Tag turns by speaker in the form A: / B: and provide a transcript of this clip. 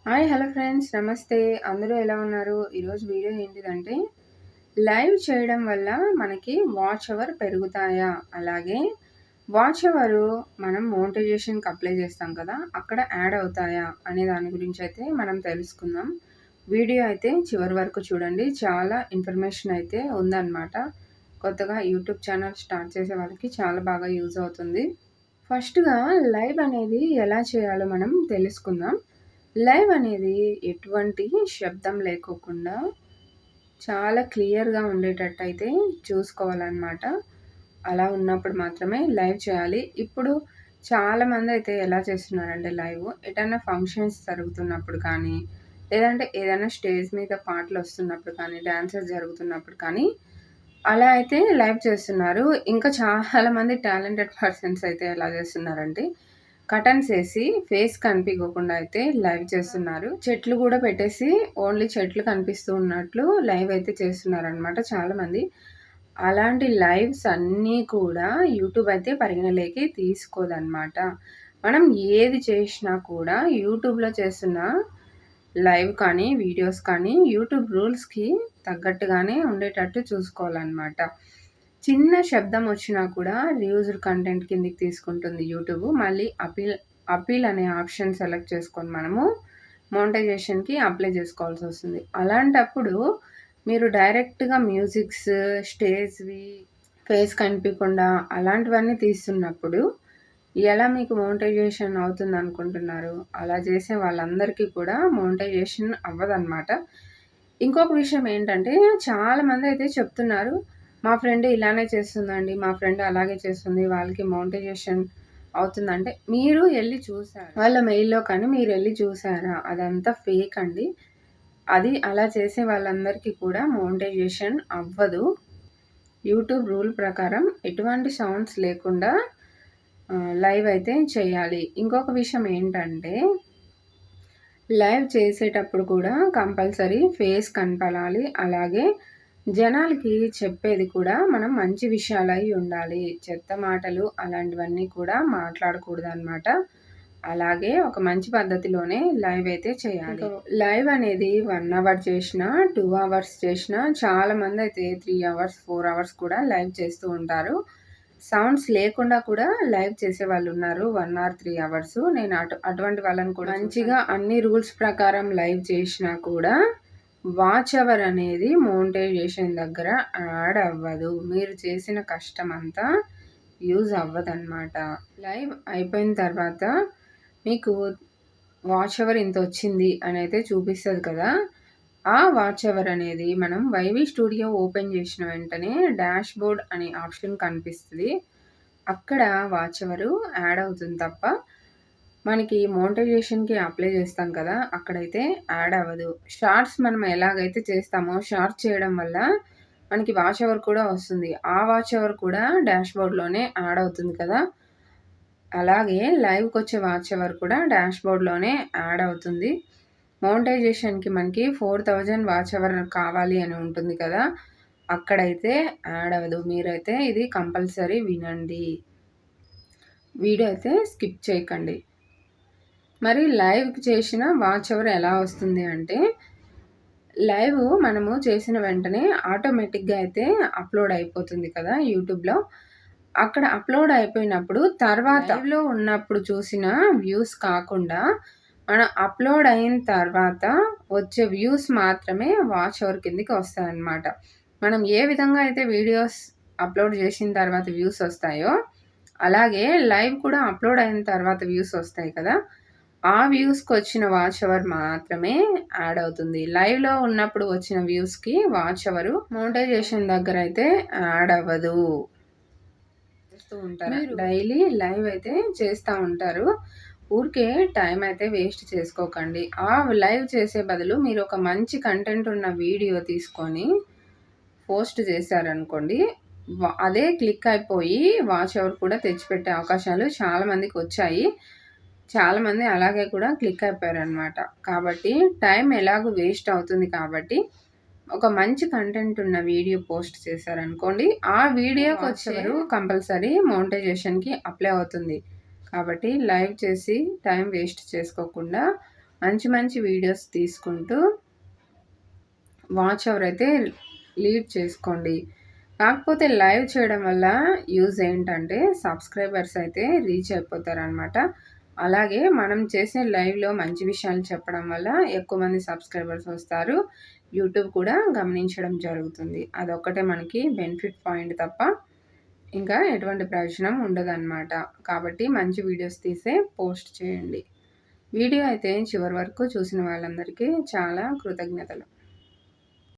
A: Hi hello friends నమస్తే. అందరూ ఎలా ఉన్నారు? ఈరోజు వీడియో ఏంటిదంటే లైవ్ చేయడం వల్ల మనకి వాచ్ అవర్ పెరుగుతాయా? అలాగే వాచ్ అవరు మనం మోనిటైజేషన్‌కి అప్లై చేస్తాం కదా! అక్కడ యాడ్ అవుతాయా? అనే దాని గురించి అయితే మనం తెలుసుకుందాం. వీడియో అయితే చివరి వరకు చూడండి. చాలా ఇన్ఫర్మేషన్ అయితే ఉందన్నమాట. కొత్తగా యూట్యూబ్ ఛానల్ స్టార్ట్ చేసే వాళ్ళకి చాలా బాగా యూజ్ అవుతుంది. ఫస్ట్‌గా లైవ్ అనేది ఎలా చేయాలో మనం తెలుసుకుందాం. లైవ్ అనేది ఎటువంటి శబ్దం లేకోకుండా చాలా క్లియర్‌గా ఉండేటట్టయితే చూసుకోవాలనమాట. అలా ఉన్నప్పుడు మాత్రమే లైవ్ చేయాలి. ఇప్పుడు చాలామందయితే ఎలా చేస్తున్నారంటే లైవ్ ఎటన్నా ఫంక్షన్స్ జరుగుతున్నప్పుడు కానీ, లేదంటే ఏదైనా స్టేజ్ మీద పాటలొస్తున్నప్పుడు కానీ, డాన్సెస్ జరుగుతున్నప్పుడు కానీ, అలా అయితే లైవ్ చేస్తున్నారు. ఇంకా చాలామంది టాలెంటెడ్ పర్సన్స్ అయితే ఎలా చేస్తున్నారంటే కర్టన్స్ ఏసి ఫేస్ కనిపియకోకుండా అయితే లైవ్ చేస్తున్నారు. చెట్లు గూడా పెట్టేసి ఓన్లీ చెట్లు కనిపిస్తూ ఉన్నట్లు లైవ్ అయితే చేస్తున్నారనమాట చాలామంది. అలాంటి లైవ్స్ అన్నీ కూడా యూట్యూబ్ అయితే పరిగణలోకి తీసుకోదనమాట. మనం ఏది చేసినా కూడా యూట్యూబ్‌లో చేస్తున్న లైవ్ కానీ, వీడియోస్ కానీ యూట్యూబ్ రూల్స్‌కి తగ్గట్టుగానే ఉండేటట్టు చూసుకోవాలనమాట. చిన్న శబ్దం వచ్చినా కూడా రీయూజ్డ్ కంటెంట్ కిందకి తీసుకుంటుంది యూట్యూబ్. మళ్ళీ అపీల్ అనే ఆప్షన్ సెలెక్ట్ చేసుకొని మనము మోనిటైజేషన్‌కి అప్లై చేసుకోవాల్సొస్తుంది. అలాంటప్పుడు మీరు డైరెక్ట్‌గా మ్యూజిక్స్, స్టేజ్‌వి, ఫేస్ కనిపియకుండా అలాంటివన్నీ తీస్తున్నప్పుడు ఎలా మీకు మోనిటైజేషన్ అవుతుందనుకుంటున్నారు? అలా చేసే వాళ్ళందరికీ కూడా మోనిటైజేషన్ అవ్వదనమాట. ఇంకొక విషయం ఏంటంటే చాలామందయితే చెప్తున్నారు, మా ఫ్రెండ్ ఇలానే చేస్తుందండి, మా ఫ్రెండ్ అలాగే చేస్తుంది, వాళ్ళకి మోనిటైజేషన్ అవుతుందంటే మీరు ఎళ్లి చూసారా? వాళ్ళ మెయిల్‌లో కానీ మీరెళ్లి చూసారా? అదంతా ఫేక్ అండి. అది అలా చేసే వాళ్ళందరికీ కూడా మోనిటైజేషన్ అవ్వదు. యూట్యూబ్ రూల్ ప్రకారం ఎటువంటి సౌండ్స్ లేకుండా లైవ్ అయితే చేయాలి. ఇంకొక విషయం ఏంటంటే లైవ్ చేసేటప్పుడు కూడా కంపల్సరీ ఫేస్ కనపడాలి. అలాగే జనాలకి చెప్పేది కూడా మనం మంచి విషయాలై ఉండాలి. చెత్త మాటలు అలాంటివన్నీ కూడా మాట్లాడకూడదనమాట. అలాగే ఒక మంచి పద్ధతిలోనే లైవ్ అయితే చేయాలి. లైవ్ అనేది 1 అవర్ చేసినా, 2 అవర్స్ చేసినా చాలామందయితే 3 అవర్స్, 4 అవర్స్ కూడా లైవ్ చేస్తూ ఉంటారు. సౌండ్స్ లేకుండా కూడా లైవ్ చేసేవాళ్ళున్నారు. 1 are 3 hours. నేను అటువంటి వాళ్ళని కూడా మంచిగా అన్ని రూల్స్ ప్రకారం లైవ్ చేసినా కూడా వాచ్ అవర్ అనేది మోనిటైజేషన్ దగ్గర యాడ్ అవ్వదు. మీరు చేసిన కష్టమంతా యూజ్ అవ్వదనమాట. లైవ్ అయిపోయిన తర్వాత మీకు వాచ్ అవర్ ఇంతొచ్చింది అనైతే చూపిస్తది కదా! ఆ వాచ్ అవర్ అనేది మనం వైవీ స్టూడియో ఓపెన్ చేసిన వెంటనే డాష్‌బోర్డ్ అనే ఆప్షన్ కనిపిస్తది. అక్కడ వాచ్ అవరు యాడ్ అవుతుంది తప్ప, మనకి మోనిటైజేషన్‌కి అప్లై చేస్తాం కదా! అక్కడైతే యాడ్ అవ్వదు. షార్ట్స్ మనం ఎలాగైతే చేస్తామో షార్ట్స్ చేయడం వల్ల మనకి వాచ్ అవర్ కూడా వస్తుంది. ఆ వాచ్ అవర్ కూడా డాష్‌బోర్డ్‌లోనే యాడ్ అవుతుంది కదా! అలాగే లైవ్‌కొచ్చే వాచ్ అవర్ కూడా డాష్‌బోర్డ్‌లోనే యాడ్ అవుతుంది. మోనిటైజేషన్‌కి మనకి 4000 వాచ్ అవర్ కావాలి అని ఉంటుంది కదా! అక్కడైతే యాడ్ అవ్వదు. మీరైతే ఇది కంపల్సరీ వినండి. వీడియో అయితే స్కిప్ చేయకండి. మరి లైవ్ చేసిన వాచ్ అవర్ ఎలా వస్తుంది అంటే, లైవ్ మనము చేసిన వెంటనే ఆటోమేటిక్‌గా అయితే అప్‌లోడ్ అయిపోతుంది కదా యూట్యూబ్‌లో. అక్కడ అప్‌లోడ్ అయిపోయినప్పుడు తర్వాత లైవ్‌లో ఉన్నప్పుడు చూసిన వ్యూస్ కాకుండా, మనం అప్‌లోడ్ అయిన తర్వాత వచ్చే వ్యూస్ మాత్రమే వాచ్ అవర్ కిందకి వస్తాయన్నమాట. మనం ఏ విధంగా అయితే వీడియోస్ అప్‌లోడ్ చేసిన తర్వాత వ్యూస్ వస్తాయో, అలాగే లైవ్ కూడా అప్‌లోడ్ అయిన తర్వాత వ్యూస్ వస్తాయి కదా! ఆ వ్యూస్‌కొచ్చిన వాచ్ అవర్ మాత్రమే యాడ్ అవుతుంది. లైవ్‌లో ఉన్నప్పుడు వచ్చిన వ్యూస్‌కి వాచ్ అవరు మోనిటైజేషన్ దగ్గరైతే యాడ్ అవ్వదు. చేస్తూ ఉంటారు. డైలీ లైవ్ అయితే చేస్తా ఉంటారు. ఊరికే టైం అయితే వేస్ట్ చేసుకోకండి. ఆ లైవ్ చేసే బదులు మీరు ఒక మంచి కంటెంట్ ఉన్న వీడియో తీసుకొని పోస్ట్ చేశారనుకోండి, అదే క్లిక్ అయిపోయి వాచ్ అవర్ కూడా తెచ్చిపెట్టే అవకాశాలు చాలా మందికొచ్చాయి. చాలామంది అలాగే కూడా క్లిక్ అయిపోయారనమాట. కాబట్టి టైం ఎలాగో వేస్ట్ అవుతుంది కాబట్టి, ఒక మంచి కంటెంట్ ఉన్న వీడియో పోస్ట్ చేశారనుకోండి, ఆ వీడియోకొచ్చేవారు కంపల్సరీ మోనిటైజేషన్‌కి అప్లై అవుతుంది. కాబట్టి లైవ్ చేసి టైం వేస్ట్ చేసుకోకుండా, మంచి మంచి వీడియోస్ తీసుకుంటూ వాచ్ అవర్ అయితే లీడ్ చేసుకోండి. కాకపోతే లైవ్ చేయడం వల్ల యూజ్ ఏంటంటే సబ్స్క్రైబర్స్ అయితే రీచ్ అయిపోతారనమాట. అలాగే మనం చేసే లైవ్‌లో మంచి విషయాలు చెప్పడం వల్ల ఎక్కువ మంది సబ్స్క్రైబర్స్ వస్తారు. యూట్యూబ్ కూడా గమనించడం జరుగుతుంది. అదొక్కటే మనకి బెనిఫిట్ పాయింట్ తప్ప ఇంకా ఎటువంటి ప్రయోజనం ఉండదన్నమాట. కాబట్టి మంచి వీడియోస్ తీసే పోస్ట్ చేయండి. వీడియో అయితే చివరి వరకు చూసిన వాళ్ళందరికీ చాలా కృతజ్ఞతలు.